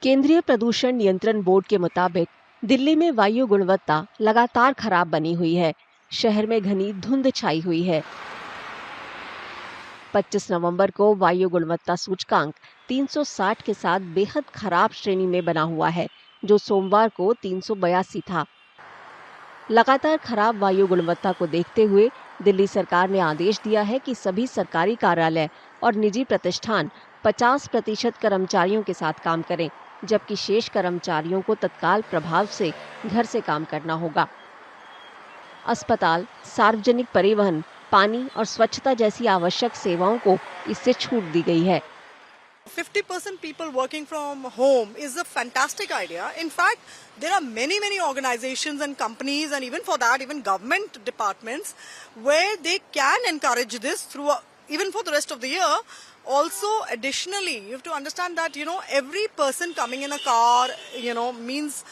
केंद्रीय प्रदूषण नियंत्रण बोर्ड के मुताबिक दिल्ली में वायु गुणवत्ता लगातार खराब बनी हुई है। शहर में घनी धुंध छाई हुई है। 25 नवंबर को वायु गुणवत्ता सूचकांक 360 के साथ बेहद खराब श्रेणी में बना हुआ है, जो सोमवार को 382 था। लगातार खराब वायु गुणवत्ता को देखते हुए दिल्ली सरकार ने आदेश दिया है कि सभी सरकारी कार्यालय और निजी प्रतिष्ठान 50% कर्मचारियों के साथ काम करें, जबकि शेष कर्मचारियों को तत्काल प्रभाव से घर से काम करना होगा। अस्पताल, सार्वजनिक परिवहन, पानी और स्वच्छता जैसी आवश्यक सेवाओं को इससे छूट दी गई है। 50% people working from home is a fantastic idea. In fact, there are many organizations and companies, and even for that, even government departments, where they can encourage this through, even for the rest of the year. Also, additionally, you have to understand that, every person coming in a car, means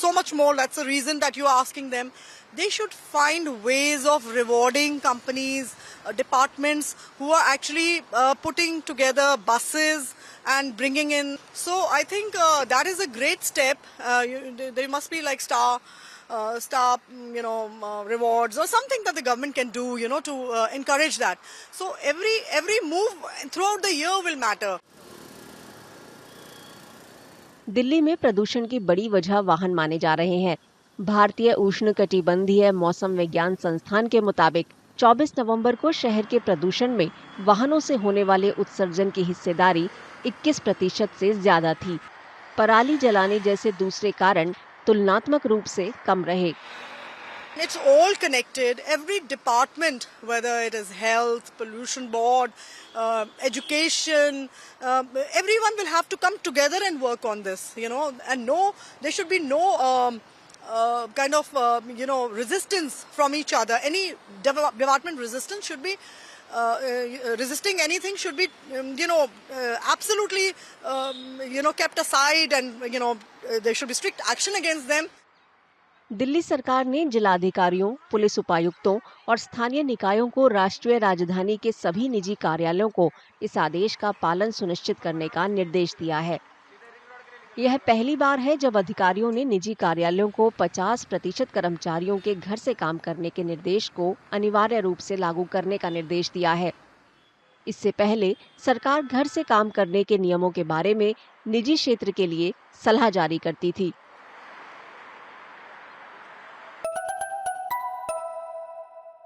so much more. That's the reason that you are asking them. They should find ways of rewarding companies, departments who are actually putting together buses and bringing in. So I think that is a great step. There must be like star rewards or something that the government can do, to encourage that. So every move throughout the year will matter. Delhi में प्रदूषण की बड़ी वजह वाहन माने जा रहे हैं। भारतीय उष्णकटिबंधीय मौसम विज्ञान संस्थान के मुताबिक 24 नवंबर को शहर के प्रदूषण में वाहनों से होने वाले उत्सर्जन की हिस्सेदारी 21% से ज्यादा थी। पराली जलाने जैसे दूसरे कारण तुलनात्मक रूप से कम रहे। It's all connected. Every department, whether it is health, pollution board, education, everyone will have to come together and work on this, and there should be no resistance from each other. Any department resistance should be resisting anything should be, absolutely, kept aside, and, there should be strict action against them. Delhi सरकार ने जिलाधिकारियों, police उपायुक्तों और स्थानीय निकायों को राष्ट्रीय राजधानी के सभी निजी कार्यालयों को इस आदेश का पालन सुनिश्चित करने का निर्देश दिया है। यह पहली बार है जब अधिकारियों ने निजी कार्यालयों को 50% कर्मचारियों के घर से काम करने के निर्देश को अनिवार्य रूप से लागू करने का निर्देश दिया है। इससे पहले सरकार घर से काम करने के नियमों के बारे में निजी क्षेत्र के लिए सलाह जारी करती थी।